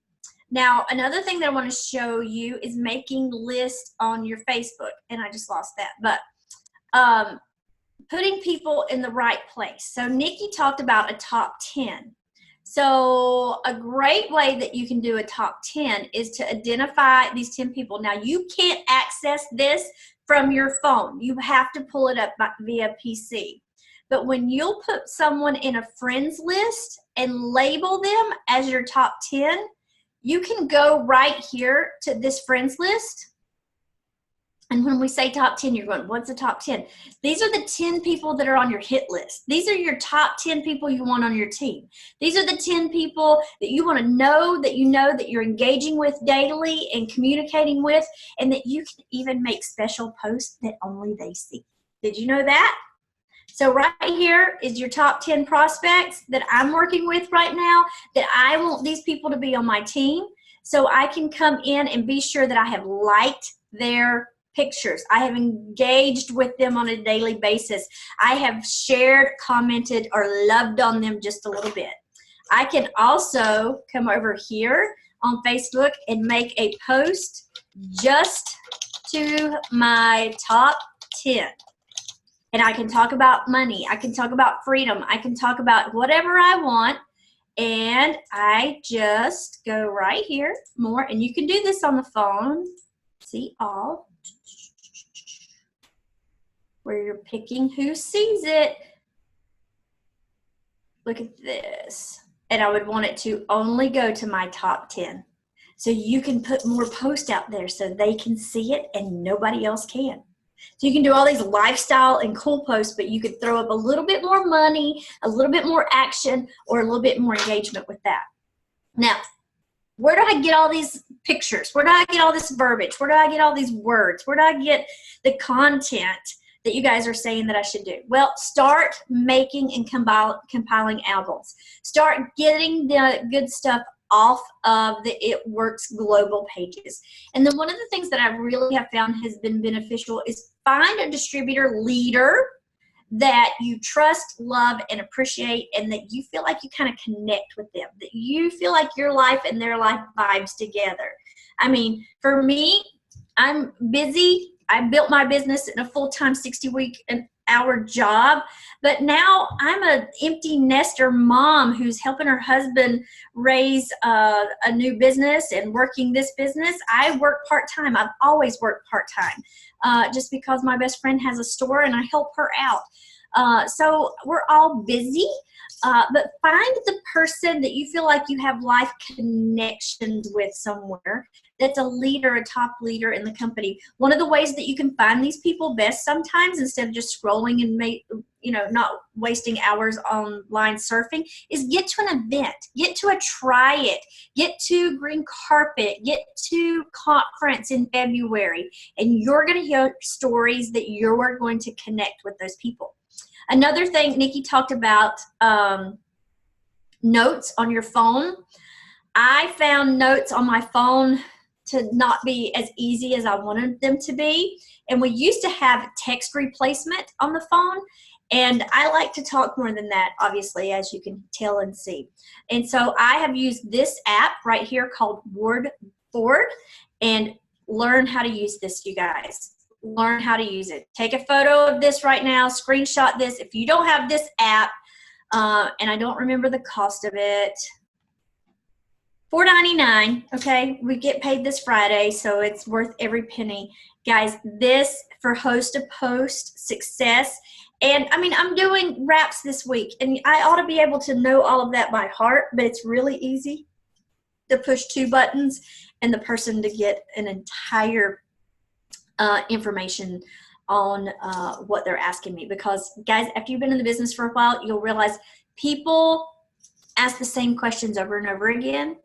Now, another thing that I want to show you is making lists on your Facebook, and I just lost that, but putting people in the right place. So Nikki talked about a top 10. So a great way that you can do a top 10 is to identify these 10 people. Now, you can't access this from your phone. You have to pull it up via PC. But when you'll put someone in a friends list and label them as your top 10, you can go right here to this friends list. And when we say top 10, you're going, what's the top 10? These are the 10 people that are on your hit list. These are your top 10 people you want on your team. These are the 10 people that you want to know that you're engaging with daily and communicating with, and that you can even make special posts that only they see. Did you know that? So right here is your top 10 prospects that I'm working with right now, that I want these people to be on my team, so I can come in and be sure that I have liked their pictures. I have engaged with them on a daily basis. I have shared, commented, or loved on them just a little bit. I can also come over here on Facebook and make a post just to my top 10. And I can talk about money. I can talk about freedom. I can talk about whatever I want. And I just go right here, more. And you can do this on the phone. See all. Where you're picking who sees it. Look at this. And I would want it to only go to my top 10. So you can put more posts out there so they can see it and nobody else can. So you can do all these lifestyle and cool posts, but you could throw up a little bit more money, a little bit more action, or a little bit more engagement with that. Now, where do I get all these pictures? Where do I get all this verbiage? Where do I get all these words? Where do I get the content that you guys are saying that I should do? Well, start making and compiling albums. Start getting the good stuff off of the It Works global pages. And then one of the things that I really have found has been beneficial is find a distributor leader that you trust, love, and appreciate, and that you feel like you kind of connect with them, that you feel like your life and their life vibes together. I mean, for me, I'm busy. I built my business in a full-time 60-hour job, but now I'm an empty nester mom who's helping her husband raise a new business and working this business. I work part-time. I've always worked part-time just because my best friend has a store and I help her out. So we're all busy, but find the person that you feel like you have life connections with somewhere that's a leader, a top leader in the company. One of the ways that you can find these people best sometimes, instead of just scrolling and not wasting hours online surfing, is get to an event, get to a try it, get to green carpet, get to conference in February, and you're going to hear stories that you're going to connect with those people. Another thing Nikki talked about, notes on your phone. I found notes on my phone to not be as easy as I wanted them to be. And we used to have text replacement on the phone. And I like to talk more than that, obviously, as you can tell and see. And so I have used this app right here called WordFord, and learn how to use this, you guys. Learn how to use it. Take a photo of this right now, screenshot this. If you don't have this app, and I don't remember the cost of it. $4.99. Okay, we get paid this Friday, so it's worth every penny, guys. This for host to post success. And I mean, I'm doing wraps this week, and I ought to be able to know all of that by heart, but it's really easy to push 2 buttons and the person to get an entire information on what they're asking me. Because guys, after you've been in the business for a while, you'll realize people ask the same questions over and over again,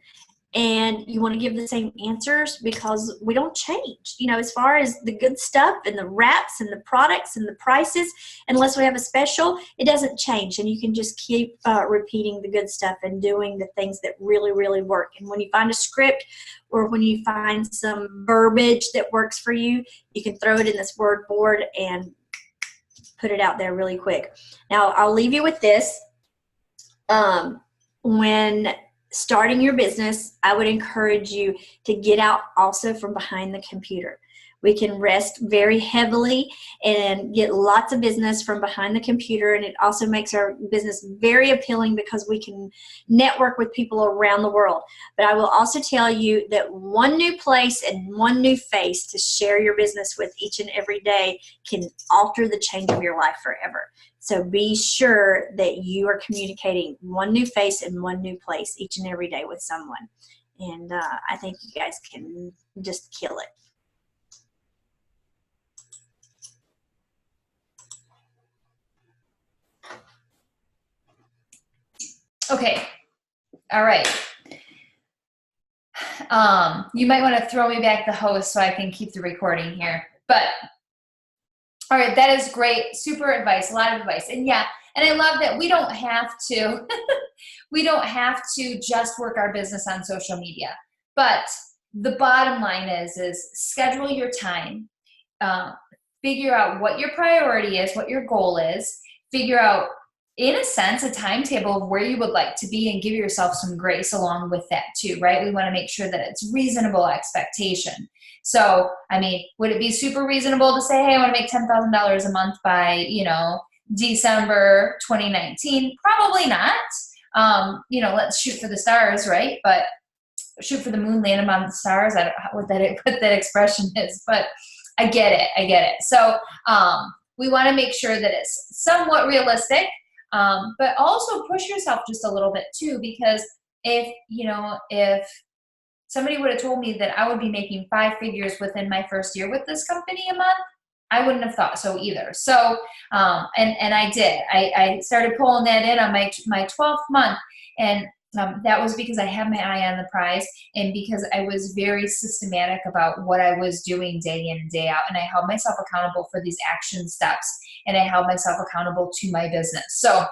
and you want to give the same answers because we don't change, you know, as far as the good stuff and the wraps and the products and the prices. Unless we have a special, it doesn't change, and you can just keep repeating the good stuff and doing the things that really, really work. And when you find a script or when you find some verbiage that works for you, you can throw it in this word board and put it out there really quick. Now, I'll leave you with this. When starting your business, I would encourage you to get out also from behind the computer. We can rest very heavily and get lots of business from behind the computer, and it also makes our business very appealing because we can network with people around the world. But I will also tell you that one new place and one new face to share your business with each and every day can alter the change of your life forever. So be sure that you are communicating one new face and one new place each and every day with someone. And I think you guys can just kill it. Okay. All right. You might want to throw me back the host so I can keep the recording here. But all right, that is great. Super advice, a lot of advice. And yeah, and I love that we don't have to we don't have to just work our business on social media. But the bottom line is schedule your time, figure out what your priority is, what your goal is, figure out, in a sense, a timetable of where you would like to be, and give yourself some grace along with that too, right? We want to make sure that it's reasonable expectation. So, I mean, would it be super reasonable to say, hey, I want to make $10,000 a month by, you know, December 2019? Probably not. You know, let's shoot for the stars, right? But shoot for the moon, land among the stars. I don't know what that expression is, but I get it. So we want to make sure that it's somewhat realistic, but also push yourself just a little bit too, because if somebody would have told me that I would be making 5 figures within my first year with this company a month, I wouldn't have thought so either. So, and I did. I started pulling that in on my 12th month, and that was because I had my eye on the prize, and because I was very systematic about what I was doing day in and day out, and I held myself accountable for these action steps, and I held myself accountable to my business. So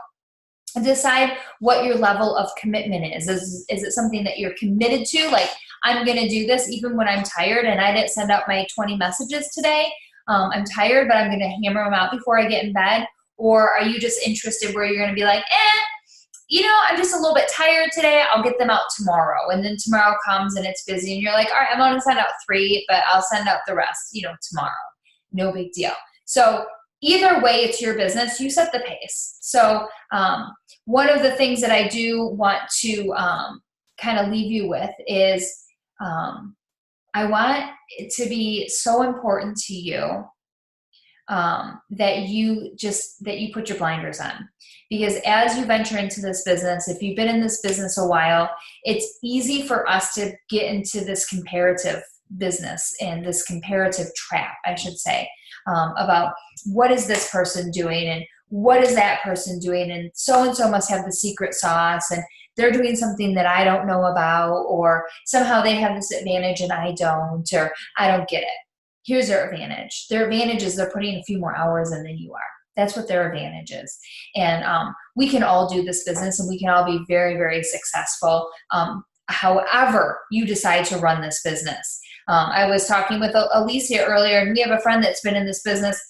decide what your level of commitment is. Is it something that you're committed to? Like, I'm going to do this even when I'm tired and I didn't send out my 20 messages today. I'm tired, but I'm going to hammer them out before I get in bed. Or are you just interested where you're going to be like, I'm just a little bit tired today. I'll get them out tomorrow. And then tomorrow comes and it's busy and you're like, all right, I'm going to send out 3, but I'll send out the rest, tomorrow. No big deal. So either way, it's your business. You set the pace. So one of the things that I do want to kind of leave you with is I want it to be so important to you that you put your blinders on. Because as you venture into this business, if you've been in this business a while, it's easy for us to get into this comparative business and this comparative trap, I should say, about what is this person doing and what is that person doing, and so must have the secret sauce, and they're doing something that I don't know about, or somehow they have this advantage and I don't, or I don't get it. Here's their advantage. Their advantage is they're putting a few more hours in than you are. That's what their advantage is. And we can all do this business and we can all be very, very successful however you decide to run this business. I was talking with Alicia earlier, and we have a friend that's been in this business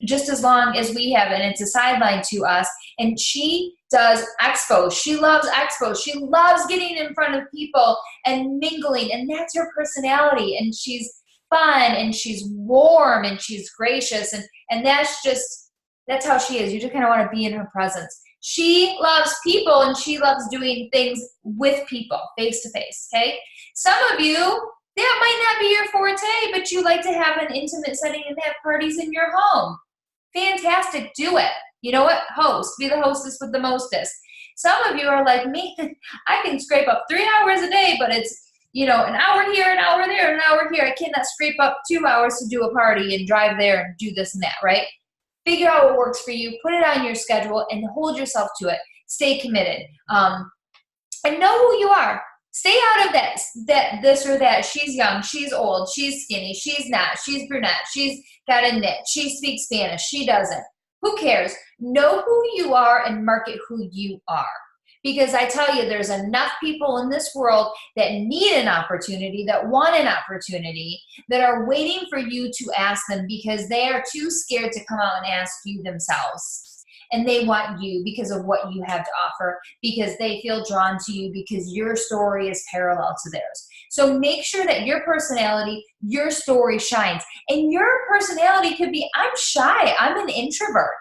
just as long as we have, and it's a sideline to us. And she does expos. She loves expos. She loves getting in front of people and mingling, and that's her personality. And she's fun, and she's warm, and she's gracious, and that's how she is. You just kind of want to be in her presence. She loves people and she loves doing things with people, face to face, okay? Some of you, that might not be your forte, but you like to have an intimate setting and have parties in your home. Fantastic, do it. You know what? Host, be the hostess with the mostest. Some of you are like me, I can scrape up 3 hours a day, but it's, you know, an hour here, an hour there, an hour here. I cannot scrape up 2 hours to do a party and drive there and do this and that, right? Figure out what works for you, put it on your schedule, and hold yourself to it. Stay committed. And know who you are. Stay out of this or that. She's young, she's old, she's skinny, she's not, she's brunette, she's got a niche, she speaks Spanish, she doesn't. Who cares? Know who you are and market who you are. Because I tell you, there's enough people in this world that need an opportunity, that want an opportunity, that are waiting for you to ask them because they are too scared to come out and ask you themselves. And they want you because of what you have to offer, because they feel drawn to you, because your story is parallel to theirs. So make sure that your personality, your story shines. And your personality could be, I'm shy, I'm an introvert.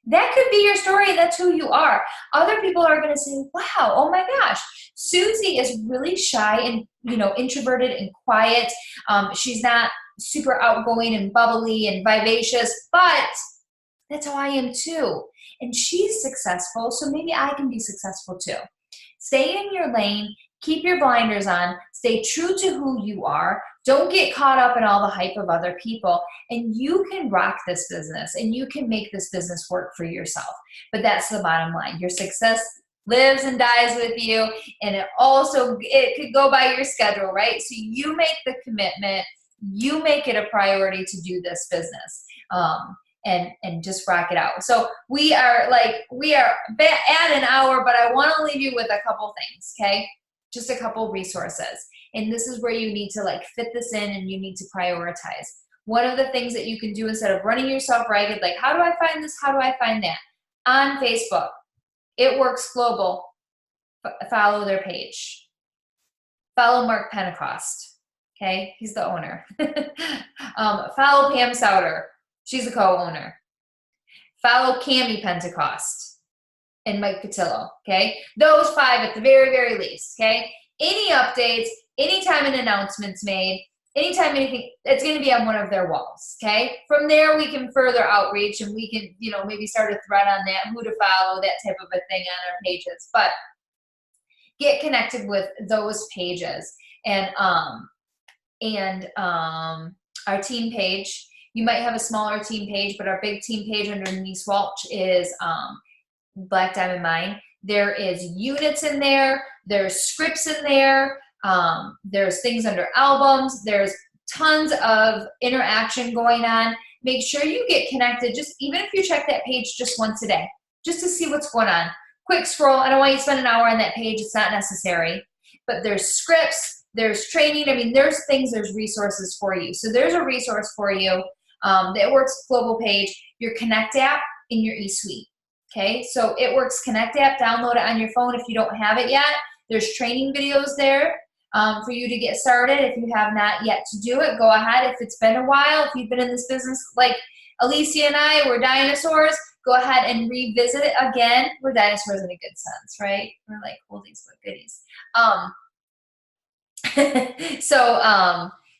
That could be your story. That's who you are. Other people are going to say, wow, oh my gosh, Susie is really shy and, you know, introverted and quiet. She's not super outgoing and bubbly and vivacious, but that's how I am too. And she's successful, so maybe I can be successful too. Stay in your lane. Keep your blinders on. Stay true to who you are. Don't get caught up in all the hype of other people. And you can rock this business and you can make this business work for yourself. But that's the bottom line. Your success lives and dies with you. And it could go by your schedule, right? So you make the commitment. You make it a priority to do this business. And just rock it out. So we are at an hour, but I want to leave you with a couple things, okay? Just a couple resources. And this is where you need to like fit this in and you need to prioritize. One of the things that you can do instead of running yourself ragged, like how do I find this? How do I find that? On Facebook, It Works Global, follow their page. Follow Mark Pentecost, okay? He's the owner. Follow Pam Souter. She's the co-owner. Follow Cami Pentecost and Mike Patillo, okay? Those 5 at the very, very least, okay? Any updates, anytime an announcement's made, anytime anything, it's going to be on one of their walls, okay? From there, we can further outreach and we can, you know, maybe start a thread on that, who to follow, that type of a thing on our pages. But get connected with those pages and our team page. You might have a smaller team page, but our big team page under Denise Walsh is Black Diamond Mine. There is units in there. There's scripts in there. There's things under albums. There's tons of interaction going on. Make sure you get connected, just even if you check that page just once a day, just to see what's going on. Quick scroll. I don't want you to spend an hour on that page. It's not necessary. But there's scripts. There's training. I mean, there's things, there's resources for you. So there's a resource for you. The It Works Global page, your Connect app in your eSuite. Okay, so It Works Connect app, download it on your phone if you don't have it yet. There's training videos there for you to get started. If you have not yet to do it, go ahead. If it's been a while, if you've been in this business like Alicia and I, we're dinosaurs, go ahead and revisit it again. We're dinosaurs in a good sense, right? We're like oldies but goodies.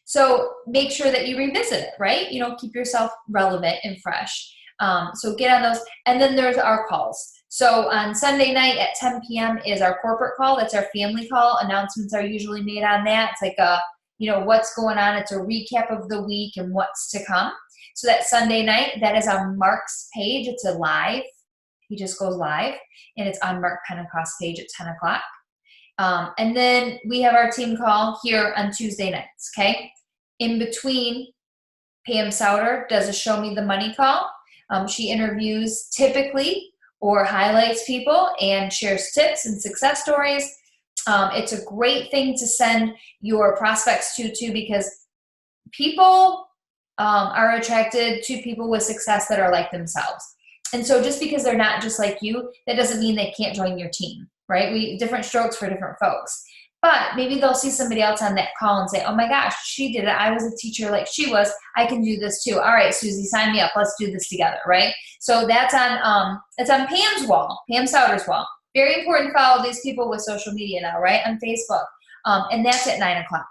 So make sure that you revisit it, right? You know, keep yourself relevant and fresh. So get on those. And then there's our calls. So on Sunday night at 10 p.m. is our corporate call. That's our family call. Announcements are usually made on that. It's like what's going on. It's a recap of the week and what's to come. So that Sunday night, that is on Mark's page. It's a live. He just goes live. And it's on Mark Pentecost's page at 10 o'clock. And then we have our team call here on Tuesday nights, okay? In between, Pam Souter does a Show Me the Money call. She interviews typically or highlights people and shares tips and success stories. It's a great thing to send your prospects to too, because people are attracted to people with success that are like themselves. And so just because they're not just like you, that doesn't mean they can't join your team, right? Different strokes for different folks. But maybe they'll see somebody else on that call and say, oh my gosh, she did it. I was a teacher like she was. I can do this too. All right, Susie, sign me up. Let's do this together, right? So that's on it's on Pam's wall, Pam Souter's wall. Very important to follow these people with social media now, right? On Facebook. And that's at 9 o'clock.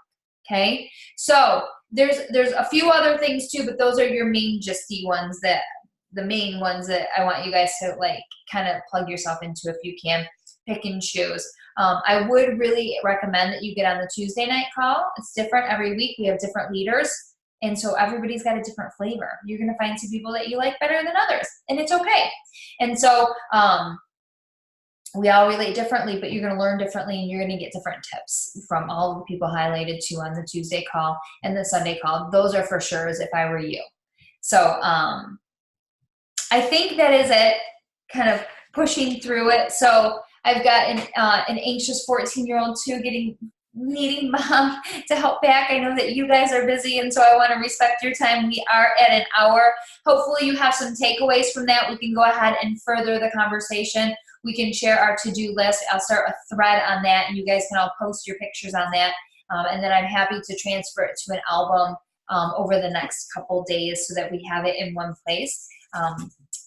Okay. So there's a few other things too, but those are your main gist-y ones, that the main ones that I want you guys to like kind of plug yourself into if you can. Pick and choose. I would really recommend that you get on the Tuesday night call. It's different every week. We have different leaders. And so everybody's got a different flavor. You're going to find some people that you like better than others. And it's okay. And so we all relate differently, but you're going to learn differently, and you're going to get different tips from all of the people highlighted to on the Tuesday call and the Sunday call. Those are for sure as if I were you. So I think that is it, kind of pushing through it. So I've got an anxious 14-year-old too, needing mom to help back. I know that you guys are busy, and so I want to respect your time. We are at an hour. Hopefully you have some takeaways from that. We can go ahead and further the conversation. We can share our to-do list. I'll start a thread on that, and you guys can all post your pictures on that. And then I'm happy to transfer it to an album over the next couple days so that we have it in one place.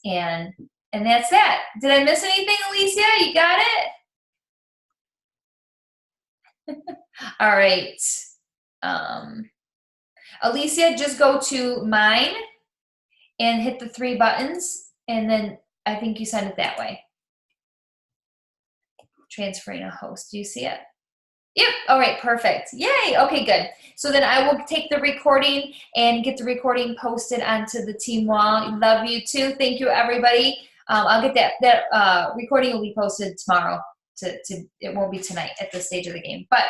And that's that. Did I miss anything, Alicia? You got it? All right. Alicia, just go to mine and hit the 3 buttons, and then I think you send it that way. Transferring a host. Do you see it? Yep. All right. Perfect. Yay. Okay, good. So then I will take the recording and get the recording posted onto the team wall. Love you too. Thank you, everybody. I'll get that recording will be posted tomorrow. It won't be tonight at this stage of the game. But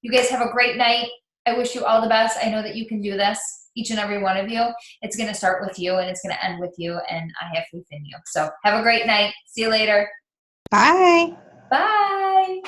you guys have a great night. I wish you all the best. I know that you can do this, each and every one of you. It's going to start with you, and it's going to end with you, and I have faith in you. So have a great night. See you later. Bye. Bye.